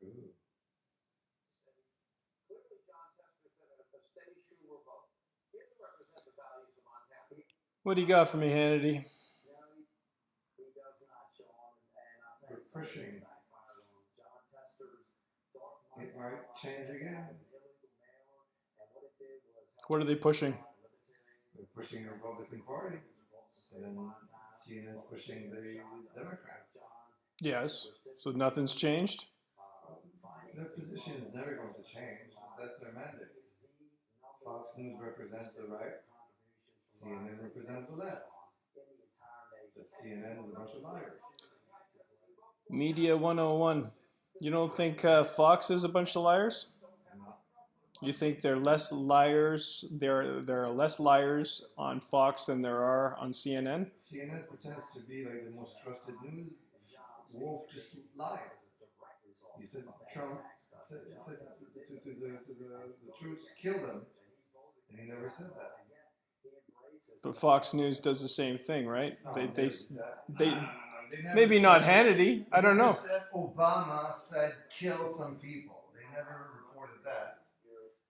Ooh. What do you got for me, Hannity? We're pushing. It might change again. What are they pushing? They're pushing the Republican Party, and CNN's pushing the Democrats. Yes. So nothing's changed? Their position is never going to change. That's their mandate. Fox News represents the right. CNN represents the left. But CNN is a bunch of liars. Media 101. You don't think Fox is a bunch of liars? You think they're less liars? There are less liars on Fox than there are on CNN? CNN pretends to be like the most trusted news. Wolf just lied. He said Trump said to the troops, kill them, and he never said that. But Fox News does the same thing, right? No, They never maybe not Hannity. I don't never know. said Obama said kill some people. They never reported that.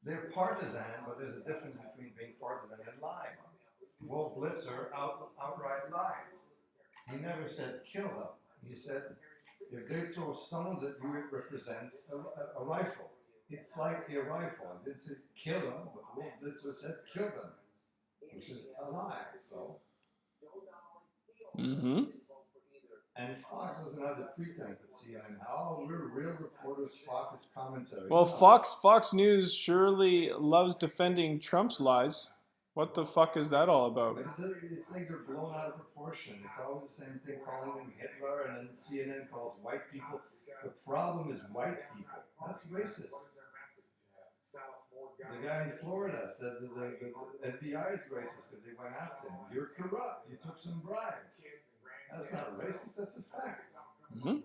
They're partisan, but there's a difference between being partisan and lying. Wolf Blitzer outright lied. He never said kill them. He said if they throw stones at you, it represents a rifle. It's like a rifle. It didn't say kill them, but Wolf Blitzer said kill them, which is a lie. So. Mm-hmm. And Fox doesn't have the pretense at CNN. Oh, we're real reporters. Fox is commentary. Well, No. Fox News surely loves defending Trump's lies. What the fuck is that all about? It's like they're blown out of proportion. It's always the same thing, calling them Hitler, and then CNN calls white people. The problem is white people. That's racist. The guy in Florida said that the FBI is racist because they went after him. You're corrupt. You took some bribes. That's not racist. That's a fact. Mm-hmm.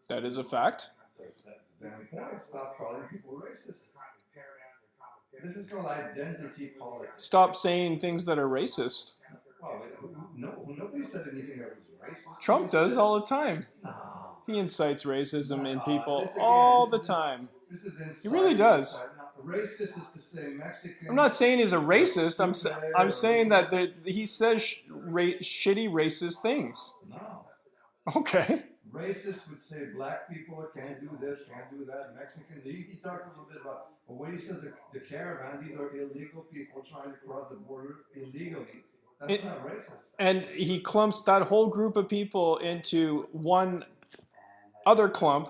That is a fact. So that's the damn point. Stop calling people racist. This is called identity politics. Stop saying things that are racist. Well, nobody said anything that was racist. Trump does all the time. No. He incites racism in people This all the time. This is He really does. Racist is to say Mexican. I'm not saying he's a racist. I'm saying that he says shitty racist things. No. Okay. Racist would say black people can't do this, can't do that. Mexican. He talked a little bit about. But when he says the caravan, these are illegal people trying to cross the border illegally. That's not racist. And he clumps that whole group of people into one other clump,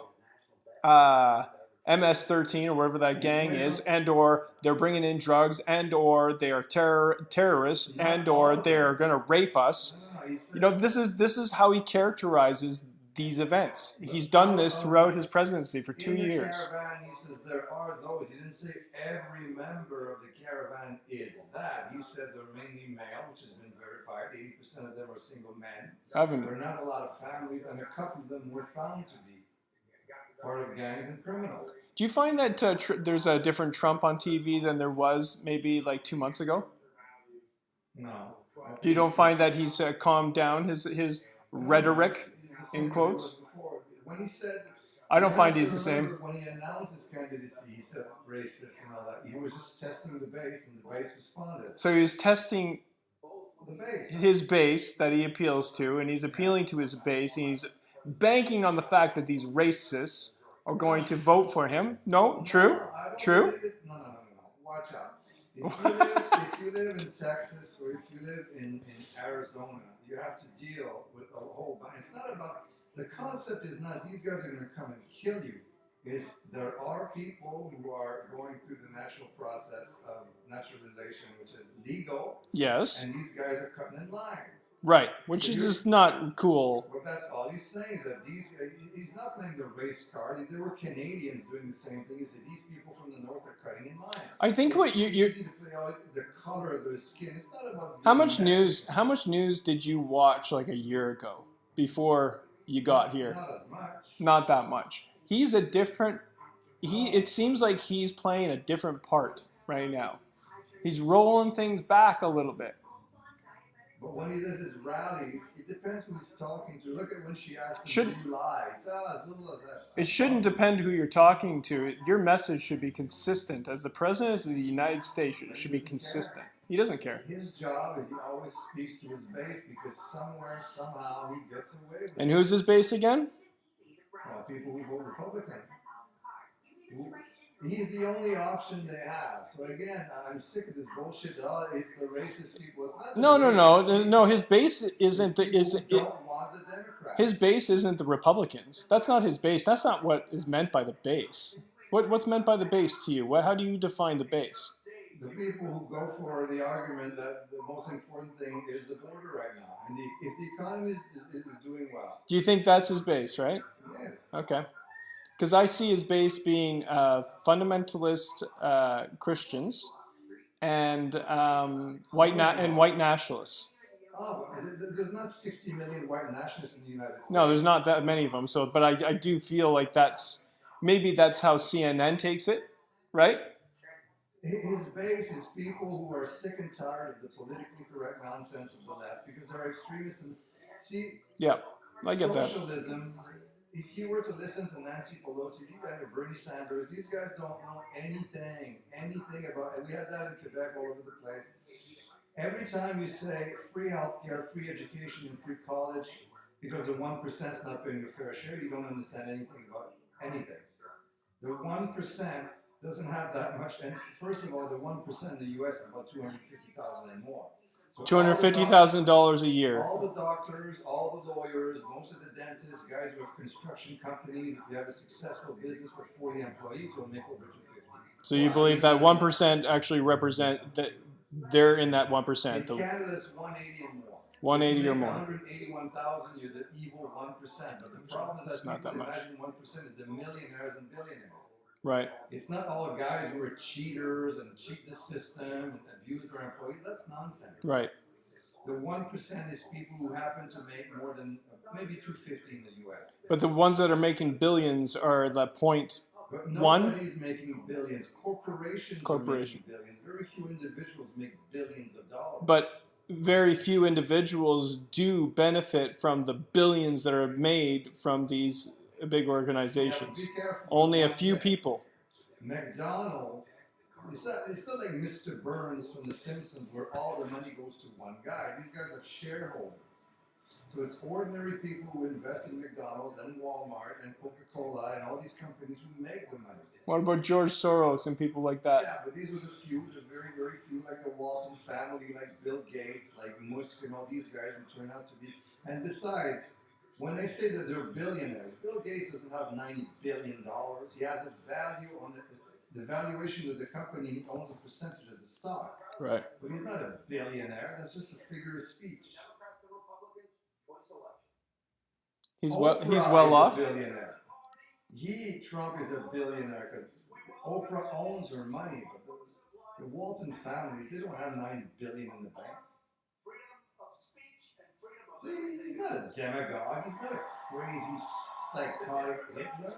MS-13 or whatever that gang is, and or they're bringing in drugs, and or they are terrorists, and or they are going to rape us. You know, this is how he characterizes these events. He's done this throughout his presidency for 2 years. In the caravan, he says there are those. He didn't say every member of the caravan is that. He said they're mainly male, which has been verified. 80% of them are single men. There are not a lot of families, and a couple of them were found to be part of gangs and criminals. Do you find that there's a different Trump on TV than there was maybe like 2 months ago? No. You don't find that he's calmed down his rhetoric, in quotes? When he said, I don't find he's the same. When he announced his candidacy, he said racist and all that. He was just testing the base, and the base responded. So he was testing the base. His base that he appeals to, and he's appealing to his base, and he's banking on the fact that these racists are going to vote for him. No? True? True? No. Watch out. If you live in Texas or if you live in Arizona, you have to deal with a whole bunch. It's not about, the concept is not these guys are going to come and kill you. It's there are people who are going through the natural process of naturalization, which is legal. Yes. And these guys are cutting in line. Right, which is just not cool. But that's all he's saying, that he's not playing the race card. There were Canadians doing the same thing. He said these people from the north are cutting in line. I think what you easy to play out the color of their skin. It's not about how much news did you watch like a year ago before you got here? Not as much. Not that much. He's a different. It seems like he's playing a different part right now. He's rolling things back a little bit. But when he does his rallies, It depends who he's talking to. Look at when she asked him, Should- "Do you lie?" He said, "Ah, as little as that." It shouldn't depend who you're talking to. Your message should be consistent. As the president of the United States, it should be consistent. He doesn't care. His job is he always speaks to his base because somewhere, somehow, he gets away with And it. who's his base again? People who vote Republican. He's the only option they have. So again, I'm sick of this bullshit. Oh, it's the racist people. It's not the No, no, racist no, people. no. His base It's isn't the people is who it, don't want the Democrats. his base isn't the Republicans. That's not his base. That's not what is meant by the base. What's meant by the base to you? How do you define the base? The people who go for the argument that the most important thing is the border right now, and if the economy is doing well, Do you think that's his base, right? yes. Okay. Because I see his base being fundamentalist Christians and white nationalists. Oh, there's not 60 million white nationalists in the United States. No, there's not that many of them. So, but I do feel like maybe that's how CNN takes it, right? His base is people who are sick and tired of the politically correct nonsense of the left because they're extremists. And see, Yeah, I get that. socialism. If you were to listen to Nancy Pelosi, if you got to Bernie Sanders, these guys don't know anything about it. We had that in Quebec all over the place. Every time you say free healthcare, free education, and free college, because the 1% is not paying a fair share, you don't understand anything about anything. The 1% doesn't have that much. And first of all, the 1% in the U.S. is about $250,000 and more. So $250,000 a year. all the doctors, all the lawyers, most of the dentists, guys who have construction companies, if you have a successful business with 40 employees, you'll make over 250. So you believe that 1% actually represent that they're in that 1%. In Canada, it's 180 or more. 180 or more. 181,000, you're the evil 1%. But the problem is that It's not people that much. imagine 1% is the millionaires and billionaires. Right. It's not all guys who are cheaters and cheat the system and abuse their employees. That's nonsense. Right. The 1% is people who happen to make more than maybe 250 in the U.S. But the ones that are making billions are the point. But One? nobody's making billions. Corporations are making billions. Very few individuals make billions of dollars. But very few individuals do benefit from the billions that are made from these big organizations. Yeah, be careful. Only a few people. McDonald's, it's not like Mr. Burns from The Simpsons where all the money goes to one guy. These guys are shareholders. So it's ordinary people who invest in McDonald's and Walmart and Coca-Cola and all these companies who make the money. What about George Soros and people like that? Yeah, but these are the few, the very, very few, like the Walton family, like Bill Gates, like Musk and all these guys who turn out to be. And besides, when they say that they're billionaires, Bill Gates doesn't have $90 billion. He has a value on the valuation of the company. He owns a percentage of the stock. Right. But he's not a billionaire. That's just a figure of speech. He's Oprah well is off. A billionaire. Trump is a billionaire because Oprah owns her money. But the Walton family, they don't have $9 billion in the bank. See, he's not a demagogue. He's not a crazy, psychotic Hitler.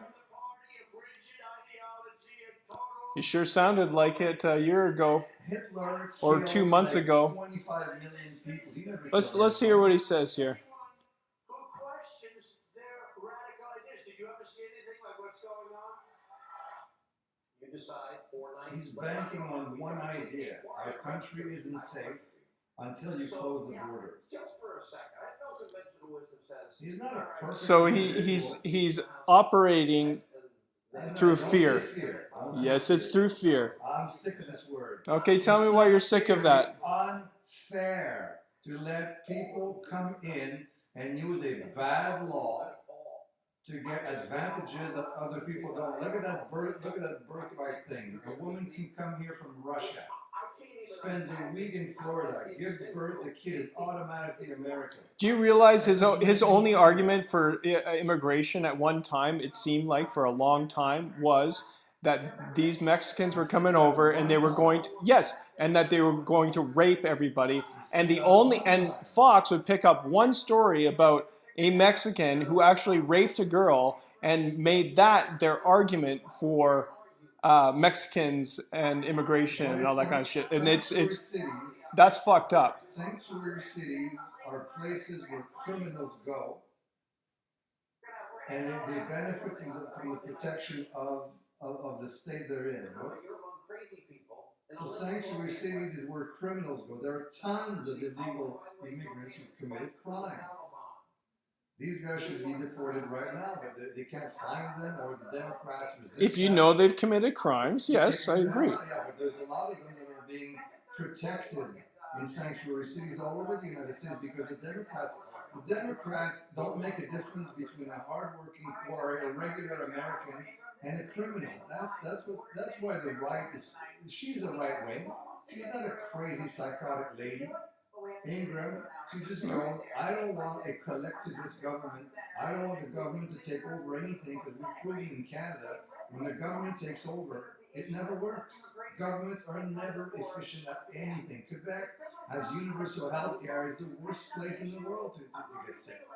He sure sounded like it a year ago. Hitler Or killed 2 months like ago. 25 million people. He never Let's killed hear what he says here. Who questions their radical ideas? Did you ever see anything like what's going on? You decide 4 nights. He's banking on one idea. Our country isn't safe until you close the border. Just for a second. I know conventional wisdom says. He's not a perfect So individual. he's operating through Don't say fear. Don't say Yes, it's through fear. I'm sick of this word. Okay, tell me why you're sick of that. It's unfair to let people come in and use a bad law to get advantages that other people don't. Look at that birthright thing. A woman can come here from Russia, spends a week in Florida, gives birth, the kid is automatically American. Do you realize his only argument for immigration at one time, it seemed like for a long time, was that these Mexicans were coming over and they were going to, and that they were going to rape everybody. And Fox would pick up one story about a Mexican who actually raped a girl and made that their argument for Mexicans and immigration and all that kind of shit. And it's cities, that's fucked up. sanctuary cities are places where criminals go, and they benefit from the protection of the state they're in. Right? So sanctuary cities is where criminals go. There are tons of illegal immigrants who committed crimes. These guys should be deported right now, but they can't find them, or the Democrats resist. If you that. know they've committed crimes, yes, I agree. Yeah, but there's a lot of them that are being protected in sanctuary cities all over the United States because the Democrats don't make a difference between a hardworking or a regular American and a criminal. That's why the right she's a right wing. She's not a crazy psychotic lady. Ingram, she just goes, I don't want a collectivist government. I don't want the government to take over anything because we've proven in Canada, when the government takes over, it never works. Governments are never efficient at anything. Quebec has universal health care. It's the worst place in the world to get sick.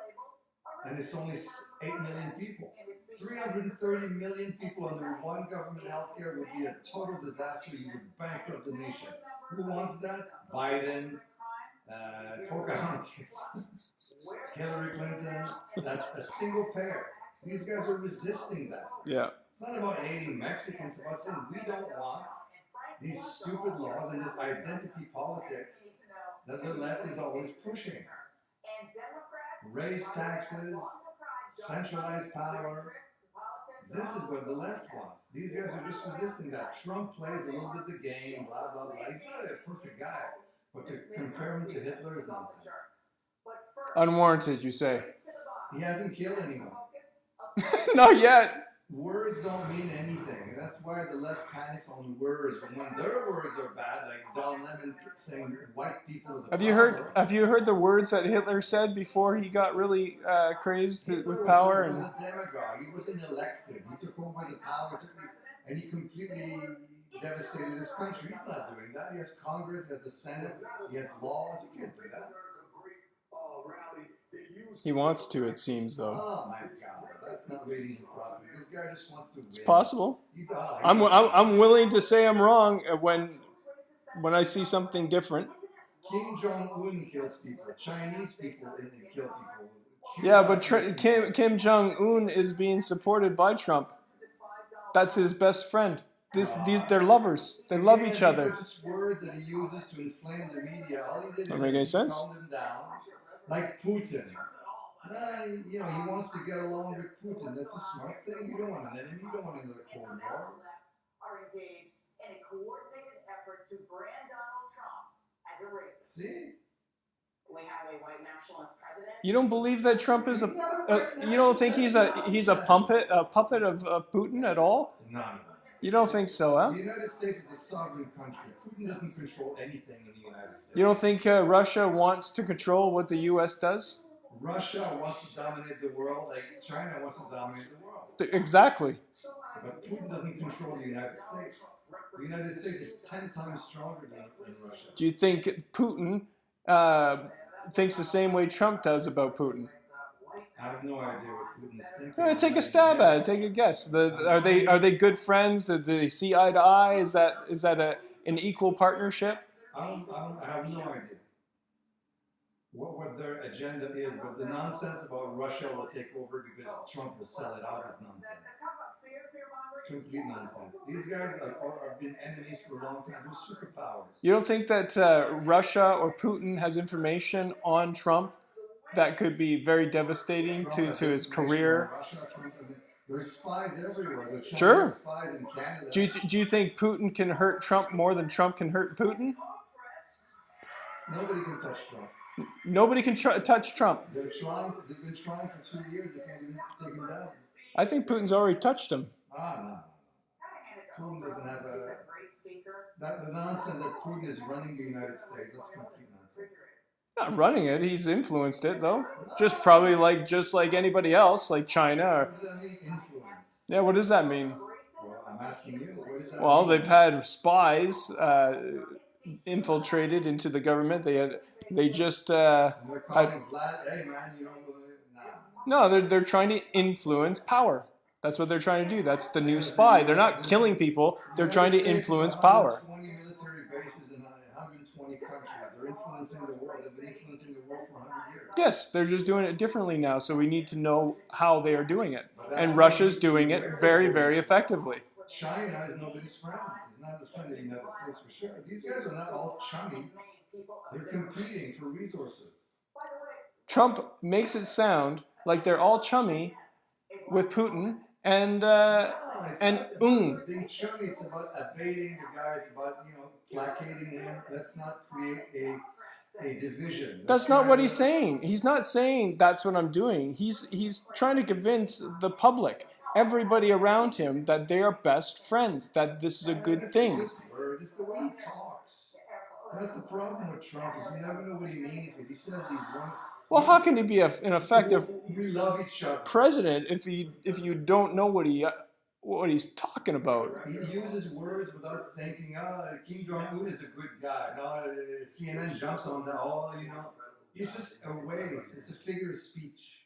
And it's only 8 million people. 330 million people under one government health care would be a total disaster. You would bankrupt the nation. Who wants that? Biden. Pocahontas, Hillary Clinton, that's a single pair. These guys are resisting that. Yeah. It's not about hating Mexicans, it's about saying we don't want these stupid laws and this identity politics that the left is always pushing. Raise taxes, centralize power. This is what the left wants. These guys are just resisting that. Trump plays a little bit the game, blah, blah, blah. He's not a perfect guy. But to compare him to Hitler is nonsense. Unwarranted, you say? He hasn't killed anyone. Not yet. Words don't mean anything, and that's why the left panics on words. When their words are bad, like Don Lemon saying white people are the problem. Have you heard the words that Hitler said before he got really crazed with power? He was a demagogue. He wasn't elected. He took over the power, and he completely devastated his country. He's not doing that. He has Congress, he has the Senate, he has laws. He can't do that. He wants to, it seems, though. Oh my God, that's not reading his property. This guy just wants to win. It's possible. I'm I'm willing to say I'm wrong when I see something different. Kim Jong-un kills people. Chinese people kill people. Yeah, but Kim Jong-un is being supported by Trump. That's his best friend. They're lovers. They love each other. These are just words that he uses to inflame the media. All he did is Doesn't make any sense. calm them down. Like Putin. He wants to get along with Putin. That's a smart thing. You don't want an enemy. You don't want another Cold War. Are engaged in a coordinated effort to brand Donald Trump as a racist. See? We have a white nationalist president. You don't believe that Trump is you don't think he's a puppet of Putin at all? No. You don't think so, huh? The United States is a sovereign country. Putin doesn't control anything in the United States. You don't think Russia wants to control what the U.S. does? Russia wants to dominate the world like China wants to dominate the world. Exactly. But Putin doesn't control the United States. The United States is 10 times stronger than Russia. Do you think Putin thinks the same way Trump does about Putin? I have no idea what Putin is thinking. Take a stab at it. Take a guess. Are they good friends? Do they see eye to eye? Is that an equal partnership? I have no idea what their agenda is, but the nonsense about Russia will take over because Trump will sell it out is nonsense. Complete nonsense. These guys have been enemies for a long time. They're superpowers. You don't think that Russia or Putin has information on Trump that could be very devastating to his career? There's spies everywhere. There's Sure. Spies in Canada. Do you think Putin can hurt Trump more than Trump can hurt Putin? Nobody can touch Trump. Nobody can touch Trump. They've been trying for 2 years. They can't even take him down. I think Putin's already touched him. No. Putin doesn't have the nonsense that Putin is running the United States. That's complete nonsense. Not running it. He's influenced it, though. Just probably like anybody else, like China. What does that mean, influence? Yeah, what does that mean? Well, I'm asking you. What does that Well, mean? they've had spies infiltrated into the government. They just They're calling Vlad, hey man, you don't believe. Nah. no, they're trying to influence power. That's what they're trying to do. That's the new spy. They're not killing people. They're trying to influence power. 120 military bases in 120 countries. They're influencing the world. They've been influencing the world for 100 years. Yes, they're just doing it differently now, so we need to know how they are doing it. And Russia's doing it very, very effectively. China is nobody's friend. It's not the friend of the United States for sure. These guys are not all chummy. They're competing for resources. Trump makes it sound like they're all chummy with Putin and Being chummy, it's about evading the guys, about placating him. Let's not create a division. That's not what he's saying. He's not saying that's what I'm doing. He's trying to convince the public, everybody around him, that they are best friends, that this is a good thing. It's the way he talks. That's the problem with Trump, is you never know what he means. He says he's one. Well, how can he be an effective We love each other. president if you don't know what he's talking about? He uses words without thinking. Kim Jong-un is a good guy. Now CNN jumps on that. It's just a waste. It's a figure of speech.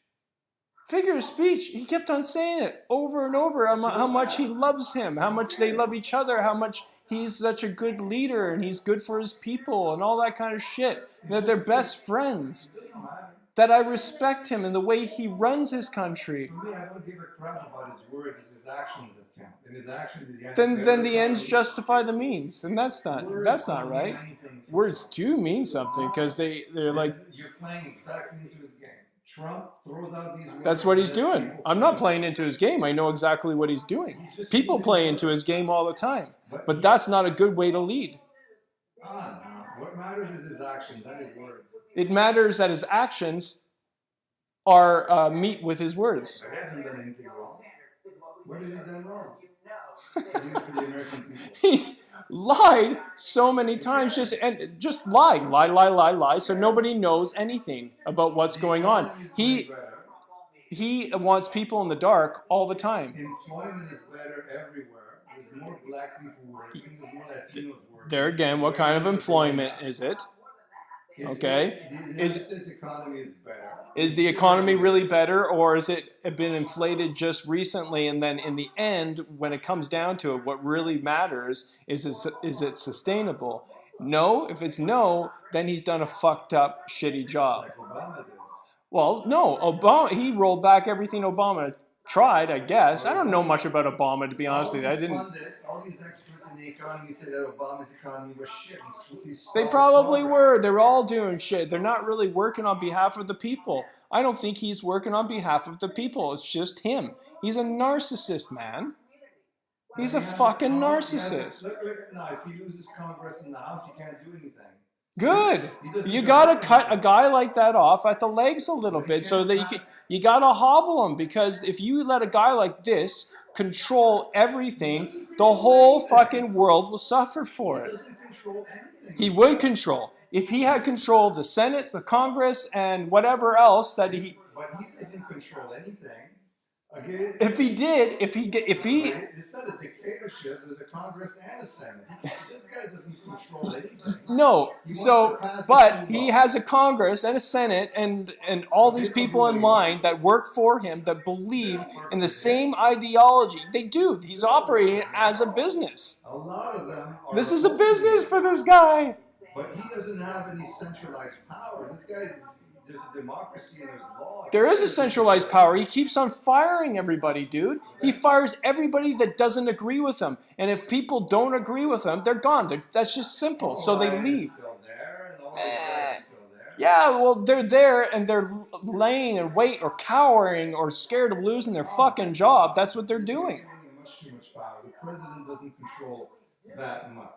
Figure of speech. He kept on saying it over and over. How much he loves him. How much they love each other. How much he's such a good leader and he's good for his people and all that kind of shit. That they're best friends. It doesn't matter. That I respect him and the way he runs his country. For me, I don't give a crap about his words. It's his actions that count. And his actions, Then the ends justify the means, and that's not right. Words do mean something because they're like. You're playing exactly into his game. Trump throws out these words. That's what he's doing. I'm not playing into his game. I know exactly what he's doing. People play into his game all the time, but that's not a good way to lead. No. What matters is his actions, not his words. It matters that his actions are meet with his words. He hasn't done anything wrong. What has he done wrong? For the American people. He's lied so many times, just lie, so nobody knows anything about what's going on. He wants people in the dark all the time. Employment is better everywhere. There's more black people working. There's more Latinos working. There again, what kind of employment is it? Okay. The United States economy is better. Is the economy really better, or has it been inflated just recently, and then in the end, when it comes down to it, what really matters is it sustainable? No. If it's no, then he's done a fucked up, shitty job. Like Obama did. Well, no. Obama, he rolled back everything Obama tried, I guess. I don't know much about Obama, to be honest with you. I didn't. All these experts in the economy said that Obama's economy was shit. They probably were. They're all doing shit. They're not really working on behalf of the people. I don't think he's working on behalf of the people. It's just him. He's a narcissist, man. He's a fucking narcissist. Look, now, if he loses Congress in the House, he can't do anything. Good. You gotta cut a guy like that off at the legs a little bit so that you gotta hobble him, because if you let a guy like this control everything, the whole fucking world will suffer for He it. doesn't control anything. He would control. If he had control of the Senate, the Congress, and whatever else that he... But he doesn't control anything. Okay? If he did, if he... It's not a dictatorship. There's a Congress and a Senate. This guy doesn't control anything. No, He wants so, to pass the but two he laws. has a Congress and a Senate and all these people in line that work for him, that believe in the same ideology. They do. He's operating as a business. A lot of them are... This is a business for this guy. But he doesn't have any centralized power. This guy there's a democracy and there's laws. There is a centralized power. He keeps on firing everybody, dude. He fires everybody that doesn't agree with him. And if people don't agree with him, they're gone. That's just simple. So they Ryan is leave. still there, and all the guys are still there. Yeah, well, they're there and they're laying in wait or cowering or scared of losing their fucking job. That's what they're doing. They're giving him much too much power. The president doesn't control that much.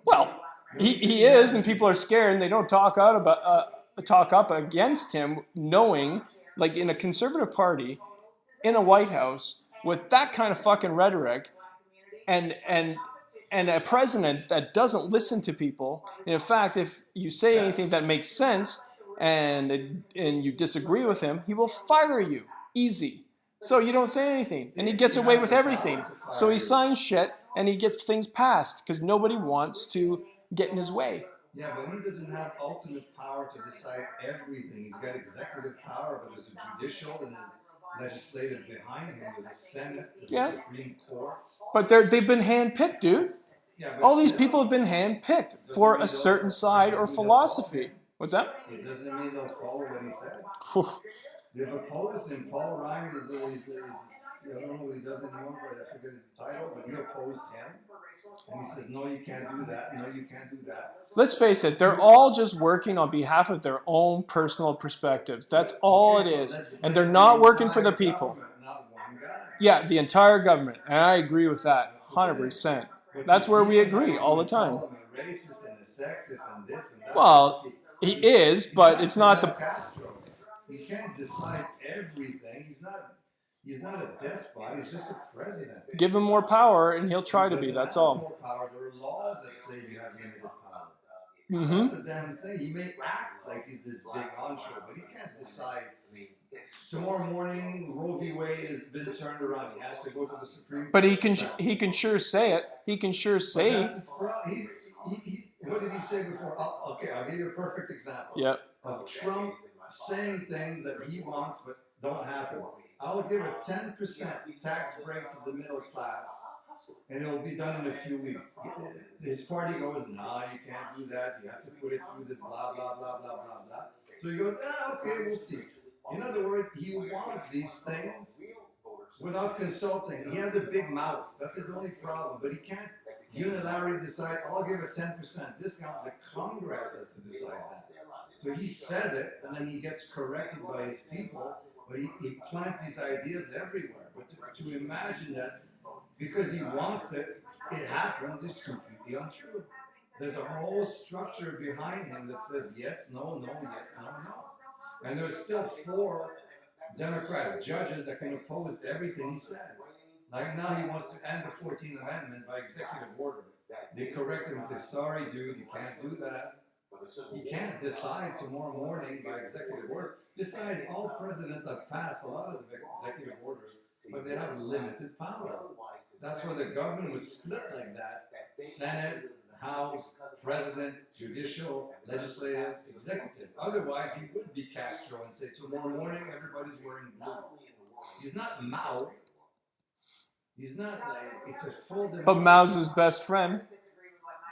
Well, he is, and people are scared, and they don't talk up against him, knowing, like in a conservative party, in a White House, with that kind of fucking rhetoric, and a president that doesn't listen to people. And in fact, if you say anything that makes sense and you disagree with him, he will fire you. Easy. So you don't say anything, and he gets away with everything. So he signs shit, and he gets things passed, because nobody wants to get in his way. Yeah, but he doesn't have ultimate power to decide everything. He's got executive power, but there's a judicial and legislative behind him. There's a Senate, there's Yeah. a Supreme Court. But they've been handpicked, dude. Yeah, but All these still, people have been handpicked for a certain side or philosophy. What's that? it doesn't mean they'll follow what he said. Whew. They've opposed him. Paul Ryan is I don't know what he does anymore, but I forget his title, but he opposed him. And he says, no, you can't do that. No, you can't do that. Let's face it, they're all just working on behalf of their own personal perspectives. That's all it is. And they're not working for the people. Not one guy. Yeah, the entire government. And I agree with that 100%. That's where we agree all the time. Racist and sexist and this and that. Well, he is, but it's not the... Castro. He can't decide everything. He's not a despot. He's just a president. Give him more power, and he'll try to be. That's all. More power. There are laws that say you have limited power. Mm-hmm. That's the damn thing. He may act like he's this big honcho, but he can't decide. Tomorrow morning, Roe v. Wade has been turned around. He has to go to the Supreme Court. But he can sure say it. He can sure say. That's his problem. What did he say before? Okay, I'll give you a perfect example. Yep. Of Trump saying things that he wants but don't happen. I'll give a 10% tax break to the middle class, and it'll be done in a few weeks. His party goes, nah, you can't do that. You have to put it through this blah, blah, blah, blah, blah, blah. So he goes, okay, we'll see. In other words, he wants these things without consulting. He has a big mouth. That's his only problem. But he can't unilaterally decide, I'll give a 10% discount. The Congress has to decide that. So he says it, and then he gets corrected by his people. But he plants these ideas everywhere. But to imagine that because he wants it, it happens is completely untrue. There's a whole structure behind him that says yes, no, no, yes, no, no. And there's still 4 Democratic judges that can oppose everything he says. Like now he wants to end the 14th Amendment by executive order. They correct him and say, sorry, dude, you can't do that. You can't decide tomorrow morning by executive order. Besides, all presidents have passed a lot of executive orders, but they have limited power. That's why the government was split like that. Senate, House, President, Judicial, Legislative, Executive. Otherwise, he would be Castro and say, tomorrow morning, everybody's wearing blue. He's not Mao. He's not like, it's a full democracy. But Mao's his best friend.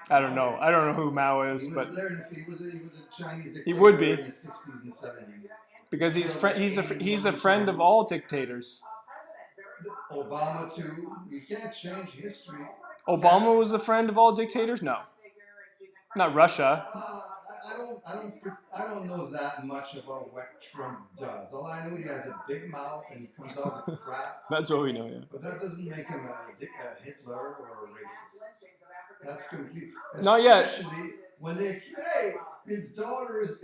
I don't know. I don't know who Mao is, but he was a Chinese dictator he would be in the 60s and 70s. because he's a friend of all dictators. Obama too. You can't change history. Obama was a friend of all dictators? No, not Russia. I don't know that much about what Trump does. All I know, he has a big mouth and he comes out with crap. That's what we know. Yeah. But that doesn't make him a Hitler or a racist. That's complete. Not yet. Especially when his daughter is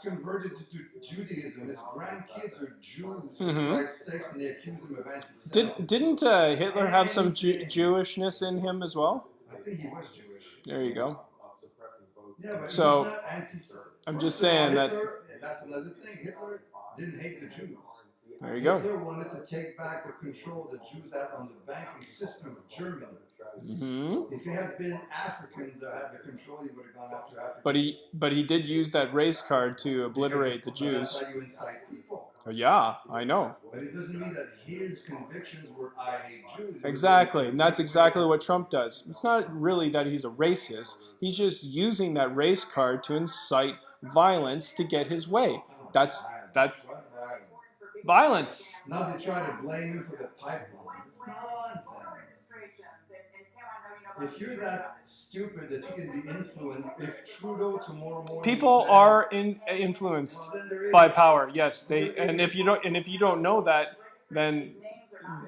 converted to Judaism. His grandkids are Jews. For Christ's sake, and they accuse him of anti-Semitism. Didn't Hitler have some Jewishness in him as well? I think he was Jewish. There you go. Yeah, but So, he's not anti-Semitic. I'm just saying that. That's another thing. Hitler didn't hate the Jews. There you go. Hitler wanted to take back the control the Jews had on the banking system of Germany. Mm-hmm. If it had been Africans that had the control, he would have gone after Africans. But he did use that race card to obliterate the Jews. That's how you incite people. Yeah, I know. But it doesn't mean that his convictions were I hate Jews. Exactly, and that's exactly what Trump does. It's not really that he's a racist. He's just using that race card to incite violence to get his way. That's violence. Now they try to blame him for the pipeline. It's nonsense. If you're that stupid that you can be influenced, if Trudeau tomorrow morning People are influenced well, then there is- by power. Yes, they. And if you don't know that, then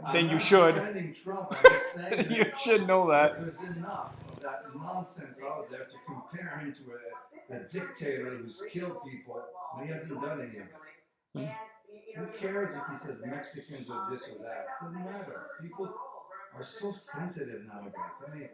I'm you not should. defending Trump, I'm just saying You should know that. there's enough of that nonsense out there to compare him to a dictator who's killed people when he hasn't done any of it. Who cares if he says Mexicans or this or that? Doesn't matter. People are so sensitive nowadays. Amazing.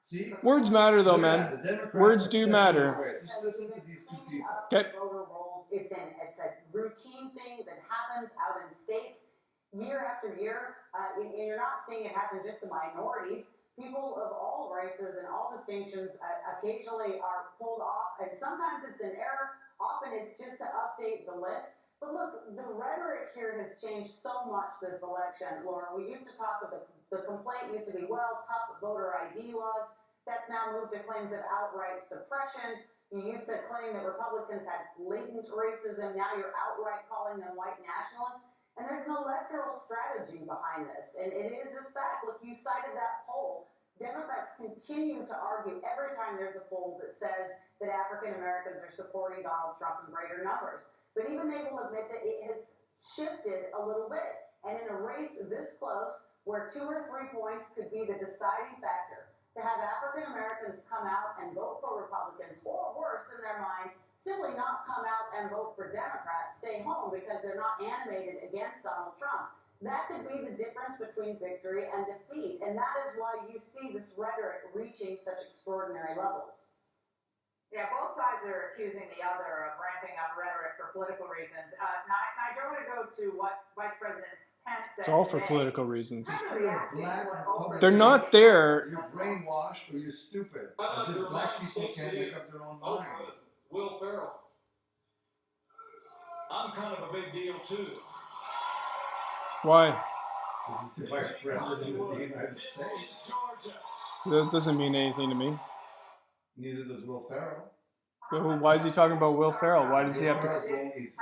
See? Words matter, though, Look at man. that. The Democrats Words are do set matter. in their ways. Just listen to these two people. Okay. Voter rolls. It's a routine thing that happens out in states year after year, and you're not seeing it happen just to minorities. People of all races and all distinctions occasionally are pulled off, and sometimes it's an error. Often it's just to update the list. But look, the rhetoric here has changed so much this election, Lauren. We used to talk of the complaint used to be, well, tough voter ID laws. That's now moved to claims of outright suppression. You used to claim that Republicans had latent racism. Now you're outright calling them white nationalists. And there's an electoral strategy behind this. And it is this fact. Look, you cited that poll. Democrats continue to argue every time there's a poll that says that African Americans are supporting Donald Trump in greater numbers. But even they will admit that it has shifted a little bit. And in a race this close, where 2 or 3 points could be the deciding factor, to have African Americans come out and vote for Republicans, or worse in their mind, simply not come out and vote for Democrats, stay home because they're not animated against Donald Trump. That could be the difference between victory and defeat. And that is why you see this rhetoric reaching such extraordinary levels. Yeah, both sides are accusing the other of ramping up rhetoric for political reasons. Nigel, I want to go to what Vice President Pence said. It's all for today. political reasons. Kind of reacting to Black what Republican- Oprah They're said. not there. You're brainwashed or you're stupid. As if black people can't make up their own minds. Will Ferrell. I'm kind of a big deal too. Why? This is the vice president of the United This States. is Georgia. That doesn't mean anything to me. Neither does Will Ferrell. But why is he talking about Will Ferrell? Why does he have to? He's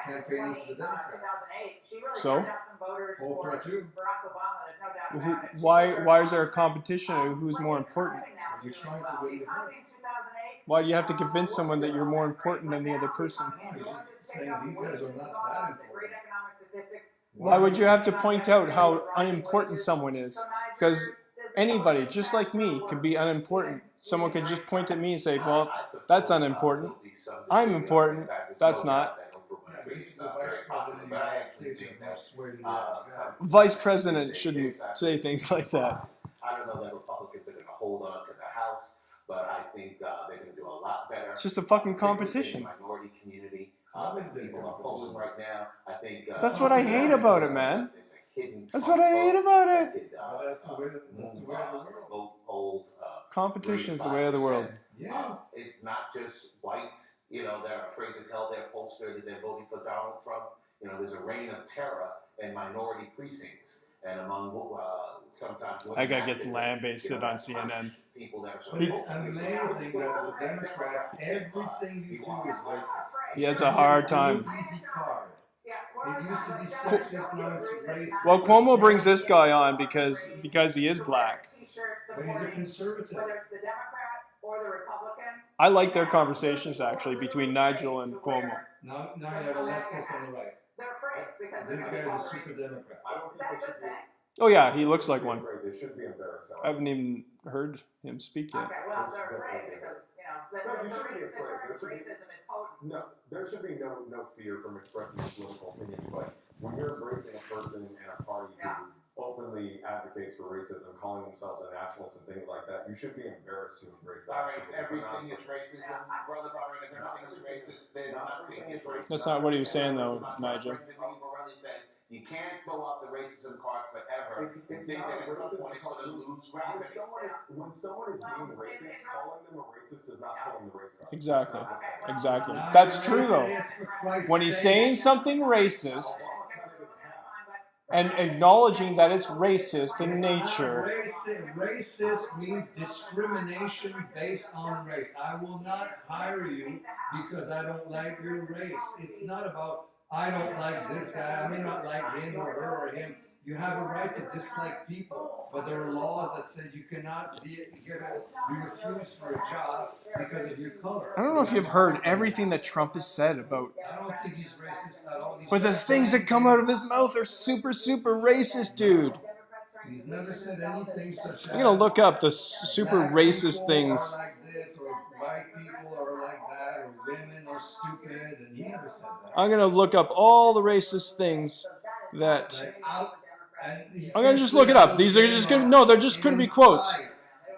campaigning for the Democrats. 2008. She really So? turned out some voters for Oprah too. Barack Obama. There's no doubt about it. She Why certainly- is there a competition of who's more important? You're trying to win the vote. Economy in 2008. Why do you have to convince someone that you're more important than the other person? No, you're just saying these guys are not that important. Great economic statistics. Why would you have to point out how unimportant someone is? Because anybody, just like me, could be unimportant. Someone could just point at me and say, well, that's unimportant. I'm important. That's not. Yeah, but he's the vice president of the United States with more sway than the other guy. Vice president shouldn't say things like that. I don't know that Republicans are going to hold on to the House, but I think they're going to do a lot better. It's just a fucking particularly competition. in the minority community. It's always That been people are polling right now. I think That's what I hate about it, man. there's a hidden That's Trump what I hate vote about that it. could, Well, that's the way of the move, world. vote polls. Competition is the way of the world. Yes. It's not just whites, that are afraid to tell their pollster that they're voting for Donald Trump. There's a reign of terror in minority precincts and among sometimes women That guy gets activists, lambasted on CNN. People that are But it's supposed to be amazing that the Democrats, everything you do is racist. He has a hard time. Easy card. It used to be Cool. sexist, now it's racist. Well, Cuomo brings this guy on because he is black. But he's a conservative. Whether it's the Democrat or the Republican. I like their conversations actually between Nigel and Cuomo. Now you have a leftist on the right. They're afraid because This they're guy's a super Democrat. I don't Is think that they a should good be. thing? Oh yeah, he looks like one. Afraid. They should be embarrassed. I haven't even heard him speak yet. Okay, well, they're afraid because, No, you shouldn't be afraid. the There should be- racism is potent. No, there should be no fear from expressing your political opinions, but when you're embracing a person and a party Yeah. who openly advocates for racism, calling themselves a nationalist and things like that, you should be embarrassed to embrace that. Sorry, So if if you're not everything is racism, brother Byron, if everything is racist, then nothing is racist. That's not what he was saying, though, Nigel. Morelli says you can't fill out the racism card forever It's and think not that at some racism point it's going to lose When gravity. someone is being racist, calling them a racist is not pulling the race card. Exactly. That's not what- Exactly. Now That's you true say though. it's for Christ's When he's sake. saying something racist and acknowledging that it's racist in It's not nature, Racist. Racist means discrimination based on race. I will not hire you because I don't like your race. It's not about I don't like this guy. I may not like him or her or him. You have a right to dislike people, but there are laws that say you cannot be refused for a job because of your color. I don't know if you've heard everything that Trump has said about. I don't think he's racist at all. But the things that come out of his mouth are super racist, dude. He's never said anything such as. I'm gonna look up the super black racist people things. Are like this, or white people are like that, or women are stupid, and he never said that. I'm gonna look up all the racist things that. Like out, and you I'm gonna can't just put look it out up. These are just gonna the no, they're just gonna be quotes. inside.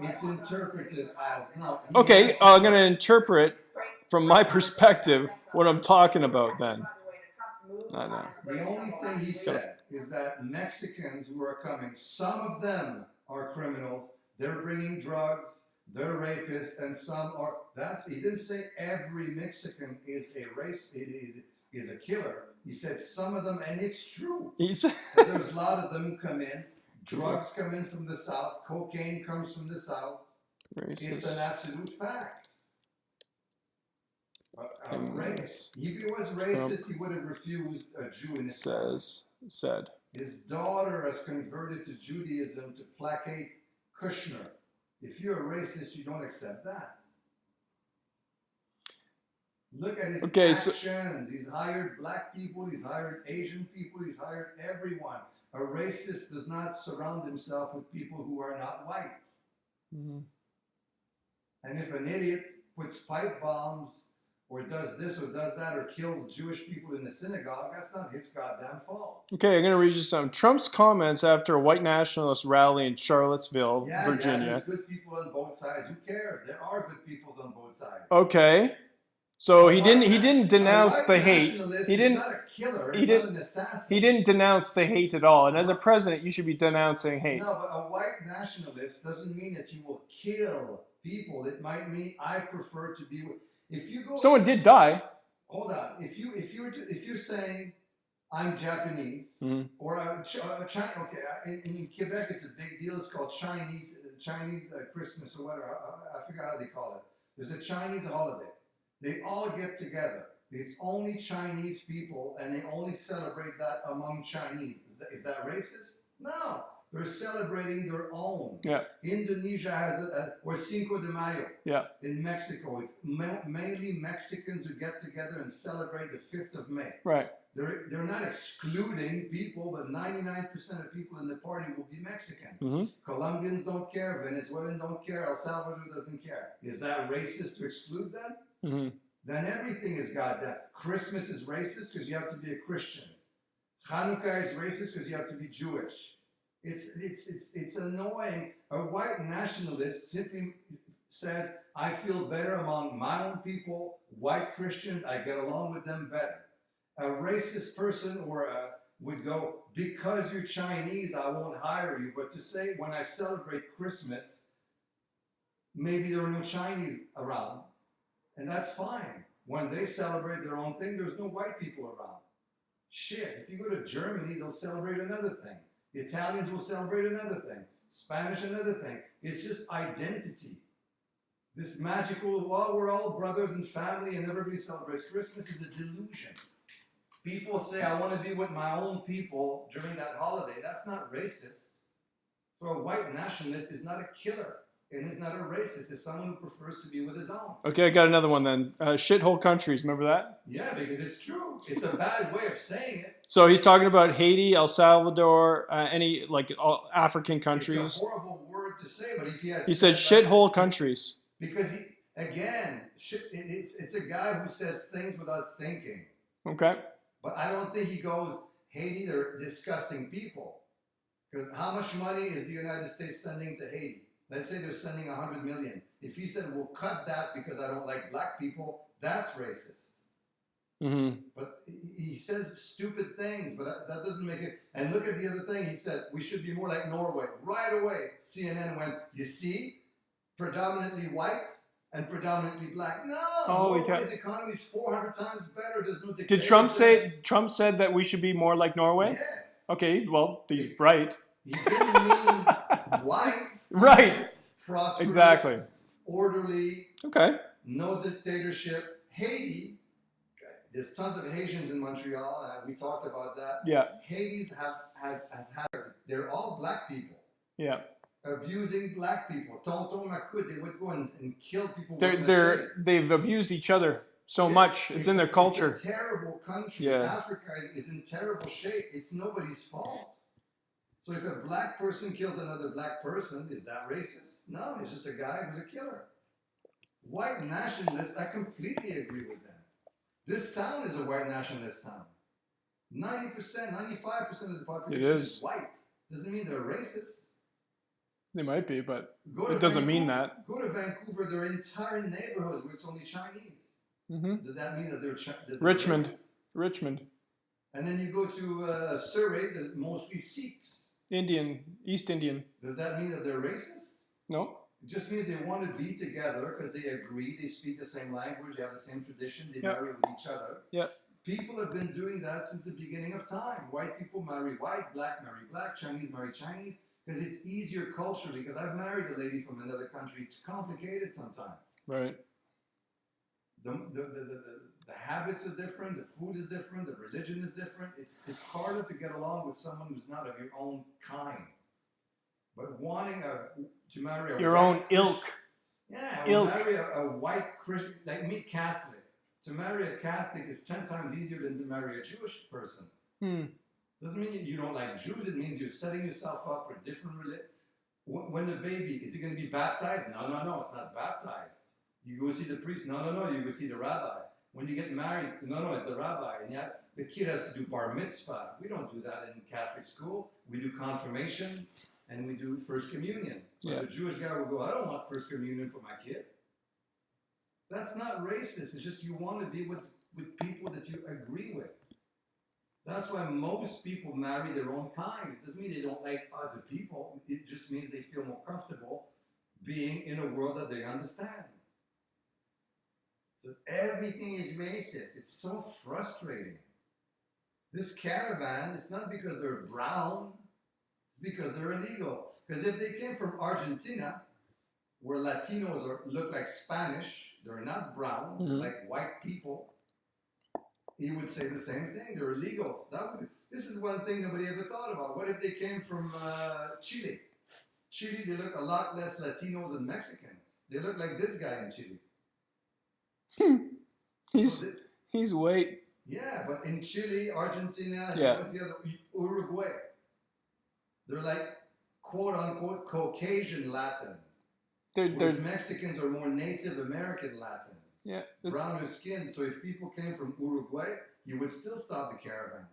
It's interpreted as no. he Okay, has to I'm say- gonna interpret from my perspective what I'm talking about then. I know. The only thing he said is that Mexicans who are coming, some of them are criminals. They're bringing drugs. They're rapists, and some are. He didn't say every Mexican is a race. is a killer. He said some of them, and it's true. He's But there's a lot of them who come in. Drugs come in from the south. Cocaine comes from the south. It's an racist. absolute fact. Yes. If he was racist, he would have refused a Jew in his family. Said. His daughter has converted to Judaism to placate Kushner. If you're a racist, you don't accept that. Look at his actions. He's hired black people, he's hired Asian people, he's hired everyone. A racist does not surround himself with people who are not white. Mm-hmm. And if an idiot puts pipe bombs or does this or does that or kills Jewish people in the synagogue, that's not his goddamn fault. Okay, I'm going to read you some. Trump's comments after a white nationalist rally in Charlottesville, Yeah, Virginia. there's good people on both sides. Who cares? There are good people on both sides. Okay. So he didn't denounce the hate. He didn't. He's not a killer. He He's didn't. not an assassin. He didn't denounce the hate at all. And as a president, you should be denouncing hate. No, but a white nationalist doesn't mean that you will kill people. It might mean I prefer to be with. If you go. Someone did die. Hold on. If you're saying I'm Japanese or China, okay, in Quebec it's a big deal. It's called Chinese Christmas or whatever. I forgot how they call it. There's a Chinese holiday. They all get together. It's only Chinese people, and they only celebrate that among Chinese. Is that racist? No. They're celebrating their own. Yeah. Indonesia has or Cinco de Mayo. Yeah. In Mexico, it's mainly Mexicans who get together and celebrate the 5th of May. Right. They're not excluding people, but 99% of people in the party will be Mexican. Mm-hmm. Colombians don't care. Venezuelans don't care. El Salvador doesn't care. Is that racist to exclude them? Mm-hmm. Then everything is goddamn. Christmas is racist because you have to be a Christian. Hanukkah is racist because you have to be Jewish. It's annoying. A white nationalist simply says, I feel better among my own people, white Christians, I get along with them better. A racist person would go, because you're Chinese, I won't hire you. But to say, when I celebrate Christmas, maybe there are no Chinese around. And that's fine. When they celebrate their own thing, there's no white people around. Shit, if you go to Germany, they'll celebrate another thing. The Italians will celebrate another thing. Spanish, another thing. It's just identity. This magical, well, we're all brothers and family and everybody celebrates Christmas is a delusion. People say, I want to be with my own people during that holiday. That's not racist. So a white nationalist is not a killer. And is not a racist. It's someone who prefers to be with his own. Okay, I got another one then. Shithole countries, remember that? Yeah, because it's true. It's a bad way of saying it. So he's talking about Haiti, El Salvador, any all African countries. It's a horrible word to say, but if he said shithole countries. Because it's a guy who says things without thinking. Okay. But I don't think he goes, Haiti, they're disgusting people. Because how much money is the United States sending to Haiti? Let's say they're sending 100 million. If he said, we'll cut that because I don't like black people, that's racist. Mm-hmm. But he says stupid things, but that doesn't make it. And look at the other thing. He said, we should be more like Norway. Right away, CNN went, you see, predominantly white and predominantly black. No, Norway's economy is 400 times better. There's no dictatorship. Did Trump said that we should be more like Norway? Yes. Okay, well, he's right. He didn't mean white. Right. Prosperous. Exactly. Orderly. Okay. No dictatorship. Haiti, there's tons of Haitians in Montreal. We talked about that. Yeah. Haiti's they're all black people. Yeah. Abusing black people. Tonton Macoute, they would go and kill people. They've abused each other so much. It's in their culture. It's a terrible country. Yeah. Africa is in terrible shape. It's nobody's fault. So if a black person kills another black person, is that racist? No, it's just a guy who's a killer. White nationalists, I completely agree with them. This town is a white nationalist town. 90%, 95% of the population is white. Doesn't mean they're racist. They might be, but it doesn't mean that. Go to Vancouver, there are entire neighborhoods where it's only Chinese. Mm-hmm. Does that mean that they're Richmond. racist? Richmond. And then you go to Surrey, there's mostly Sikhs. East Indian. Does that mean that they're racist? No. It just means they want to be together because they agree, they speak the same language, they have the same tradition, they marry with each other. Yeah. people have been doing that since the beginning of time. White people marry white, black marry black, Chinese marry Chinese, because it's easier culturally. Because I've married a lady from another country. It's complicated sometimes. Right. The habits are different, the food is different, the religion is different. It's harder to get along with someone who's not of your own kind. But wanting to marry a Your white own Christian- ilk. Yeah, Ilk. marry a white Christian, like me, Catholic. To marry a Catholic is 10 times easier than to marry a Jewish person. Doesn't mean you don't like Jews. It means you're setting yourself up for different religion. When the baby, is he going to be baptized? No, it's not baptized. You go see the priest? No, you go see the rabbi. When you get married? No, it's the rabbi. And yet the kid has to do bar mitzvah. We don't do that in Catholic school. We do confirmation and we do first communion. Yeah. The Jewish guy will go, I don't want first communion for my kid. That's not racist. It's just you want to be with people that you agree with. That's why most people marry their own kind. It doesn't mean they don't like other people. It just means they feel more comfortable being in a world that they understand. So everything is racist. It's so frustrating. This caravan, it's not because they're brown. It's because they're illegal. Because if they came from Argentina, where Latinos look like Spanish, they're not brown, they're like white people, he would say the same thing. They're illegals. This is one thing nobody ever thought about. What if they came from Chile? Chile, they look a lot less Latinos than Mexicans. They look like this guy in Chile. He's white. Yeah, but in Chile, Argentina, Yeah. what's the other? Uruguay. They're like quote unquote Caucasian Latin. They're Whereas Mexicans are more Native American Latin. yeah. Browner skin. So if people came from Uruguay, you would still stop the caravan.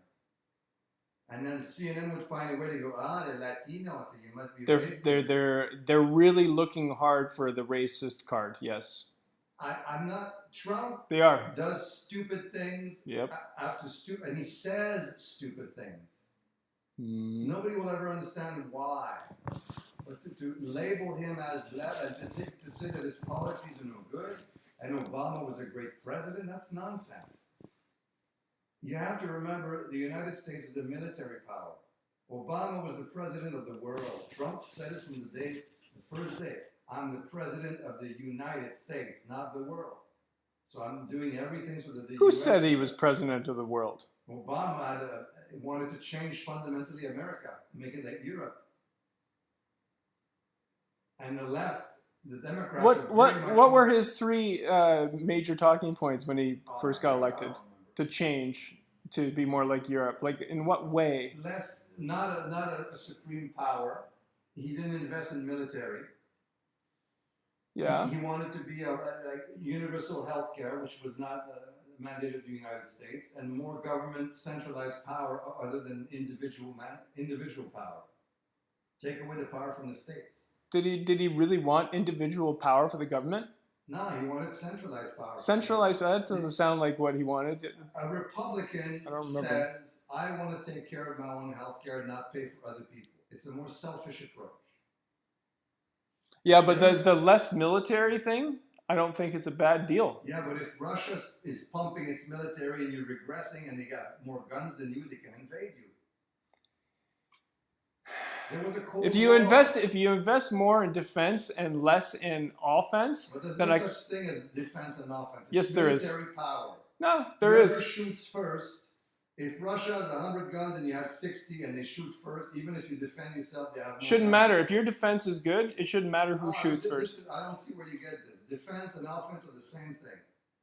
And then CNN would find a way to go, they're Latinos, so you must be racist. They're really looking hard for the racist card. Yes, I'm not. Trump they are. does stupid things Yep. after stupid, and he says stupid things. Nobody will ever understand why. But to label him as black and to say that his policies are no good and Obama was a great president, that's nonsense. You have to remember the United States is a military power. Obama was the president of the world. Trump said it from the first day. I'm the president of the United States, not the world. So I'm doing everything so that the Who US said he was president of the world? Obama wanted to change fundamentally America, make it like Europe. And the left, the Democrats. What were his three major talking points when he first got elected? To change, to be more like Europe. Like in what way? Not a supreme power. He didn't invest in military. Yeah. He wanted to be like universal health care, which was not a mandate of the United States, and more government centralized power other than individual power. Take away the power from the states. Did he really want individual power for the government? No, he wanted centralized power. Centralized, that doesn't sound like what he wanted. A Republican I don't remember. says, I want to take care of my own health care and not pay for other people. It's a more selfish approach. Yeah, but the less military thing, I don't think it's a bad deal. Yeah, but if Russia is pumping its military and you're regressing and they got more guns than you, they can invade you. There was a Cold If you War. invest more in defense and less in offense, But there's then no such thing as defense and offense. It's Yes, there is. military power. No, there Whoever is. shoots first. If Russia has 100 guns and you have 60 and they shoot first, even if you defend yourself, they have more Shouldn't guns. matter. If your defense is good, it shouldn't matter who Ah, shoots this first. I don't see where you get this. Defense and offense are the same thing.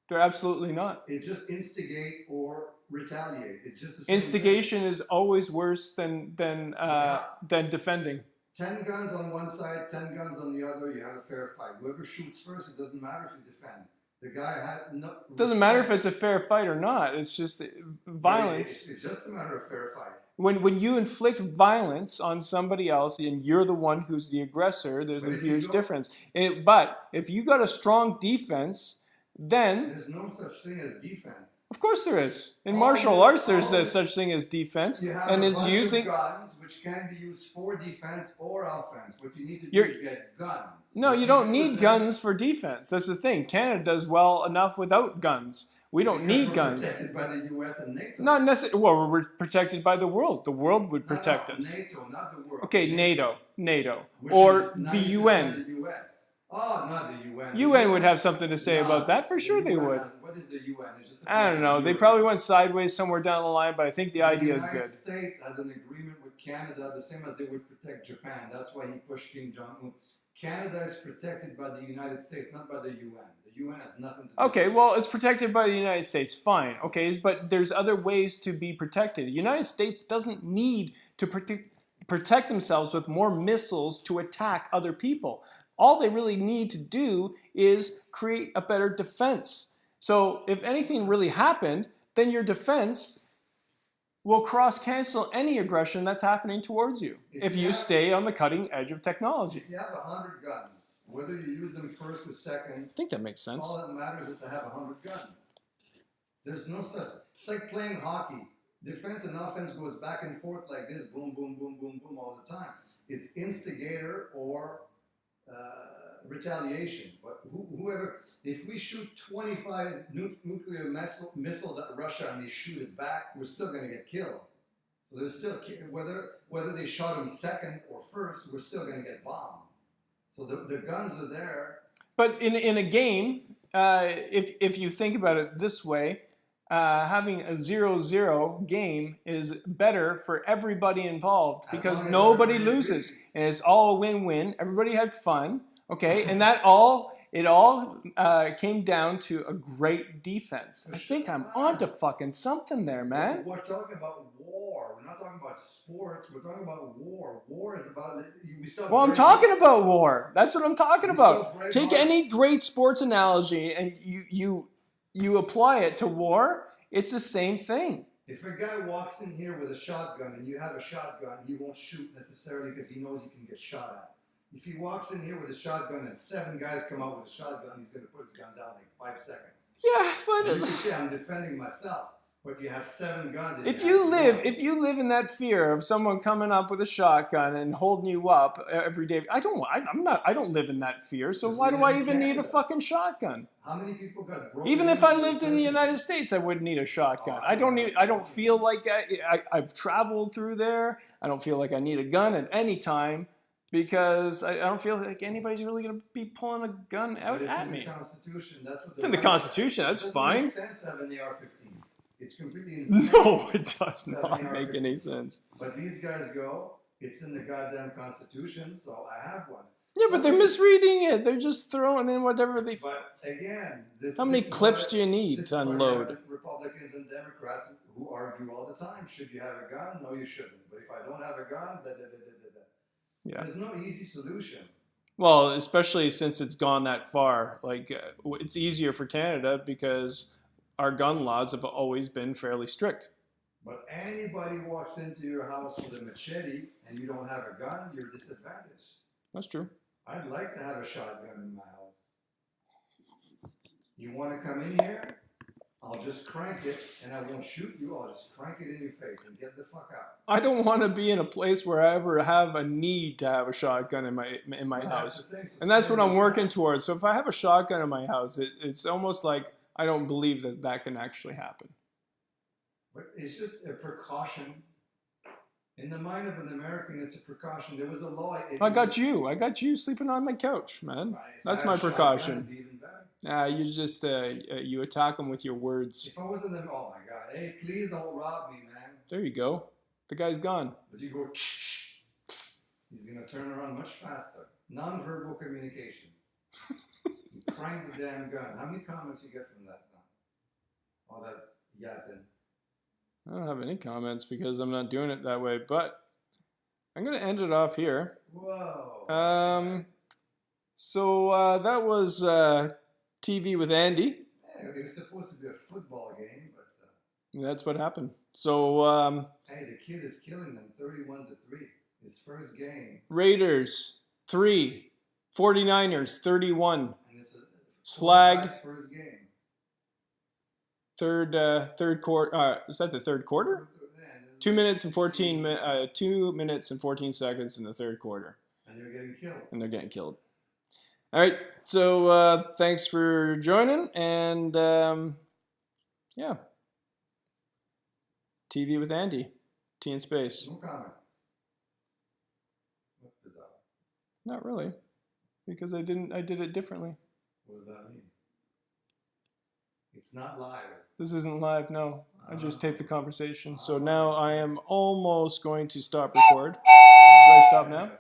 They're absolutely not. It just instigate or retaliate. It's just the same Instigation is always worse than defending. thing. 10 guns on one side, 10 guns on the other, you have a fair fight. Whoever shoots first, it doesn't matter if you defend. The guy had no. Doesn't matter if it's a fair fight or not. It's just violence. It's just a matter of fair fight. When you inflict violence on somebody else and you're the one who's the aggressor, there's But a if you huge go- difference. But if you got a strong defense, then There's no such thing as defense. Of course there is. In All martial the- arts, there's all a the- such thing as defense, You have and a is bunch using. of guns which can be used for defense or offense. What you need to do You're- is get guns. No, What you don't do need with them- guns for defense. That's the thing. Canada does well enough without guns. We don't because need we're guns. Protected by the U.S. and NATO. Not necessarily. Well, we're protected by the world. The world would No, protect no, us. NATO, not the world. Okay, NATO, Which or is the 90% UN. of the US. Oh, not the UN. The UN would have something to say No, about that. For the sure they UN would. has- What is the UN? It's just a I don't bunch know. of They Europe. probably went sideways somewhere down the line, but I think the idea is The good. United States has an agreement with Canada, the same as they would protect Japan. That's why he pushed Kim Jong-un. Canada is protected by the United States, not by the UN. The UN has nothing to do Okay, with it. well, it's protected by the United States. Fine. Okay, but there's other ways to be protected. The United States doesn't need to protect themselves with more missiles to attack other people. All they really need to do is create a better defense. So if anything really happened, then your defense will cross-cancel any aggression that's happening towards you if you stay on the cutting edge of technology. If you have 100 guns, whether you use them first or second, I think that makes sense. all that matters is to have 100 guns. There's no such. It's like playing hockey. Defense and offense goes back and forth like this, boom, boom, boom, boom, boom, all the time. It's instigator or retaliation. But whoever, if we shoot 25 nuclear missiles at Russia and they shoot it back, we're still going to get killed. So there's still whether they shot him second or first, we're still going to get bombed. So the guns are there. But in a game, if you think about it this way, having a 0-0 game is better for everybody involved As because long as nobody everybody loses, agrees. and it's all a win-win. Everybody had fun, okay, and it all came down to a great defense. I think I'm onto fucking something there, man. We're talking about war. We're not talking about sports. We're talking about war. War is about. We saw Well, I'm talking about war. That's what I'm talking We about. saw Braveheart. Take any great sports analogy and you apply it to war, it's the same thing. If a guy walks in here with a shotgun and you have a shotgun, he won't shoot necessarily because he knows he can get shot at. If he walks in here with a shotgun and 7 guys come out with a shotgun, he's going to put his gun down like 5 seconds. Yeah, You but can say I'm defending myself, but you have 7 guns. and if have you to live run. in that fear of someone coming up with a shotgun and holding you up every day, I don't live in that fear. So Because why we do I live in even need a Canada. fucking shotgun? How many people got broken? Even if I into lived in the United States, I wouldn't need a shotgun. I don't feel like I've traveled through there. I don't feel like I need a gun at any time because I don't feel like anybody's really going to be pulling a gun out But it's at in me. the Constitution. That's what It's in the Constitution. That's It doesn't fine. make sense to have an AR-15. It's completely insane. No, it does to have not an make AR-15. any sense. But these guys go, it's in the goddamn Constitution, so I have one. Yeah, but they're misreading it. They're just throwing in whatever they. But again, How many clips do you need this to is why you have unload? Republicans and Democrats who argue all the time. Should you have a gun? No, you shouldn't. But if I don't have a gun, Yeah. There's no easy solution. Well, especially since it's gone that far. Like, it's easier for Canada because our gun laws have always been fairly strict. But anybody walks into your house with a machete and you don't have a gun, you're disadvantaged. That's true. I'd like to have a shotgun in my house. You want to come in here? I'll just crank it and I won't shoot you. I'll just crank it in your face and get the fuck out. I don't want to be in a place where I ever have a need to have a shotgun in my But that's house. the thing, so And that's what same I'm as working that. towards. So if I have a shotgun in my house, it's almost like I don't believe that that can actually happen. But it's just a precaution. In the mind of an American, it's a precaution. There was a law. I got you sleeping on my couch, man. That's my precaution. You just you attack them with your words. If I wasn't them, oh my God, hey, please don't rob me, man. There you go. The guy's gone. But you go, he's gonna turn around much faster. Non-verbal communication. You crank the damn gun. How many comments you get from that now? All that yapping. I don't have any comments because I'm not doing it that way, but I'm going to end it off here. Whoa. So that was TV with Andy. Yeah, it was supposed to be a football game, but That's what happened. So hey, the kid is killing them 31-3. His first game. Raiders 3, 49ers 31. And it's It's flagged. First game. third quarter. Is that the third quarter? 2 minutes and 2 minutes and 14 seconds in the third quarter. And they're getting killed. And they're getting killed. All right. So thanks for joining. And yeah. TV with Andy. T in space. No comments. That's bizarre. Not really. Because I did it differently. What does that mean? It's not live. This isn't live, no. I just taped the conversation. So now I am almost going to stop record. Should I stop now?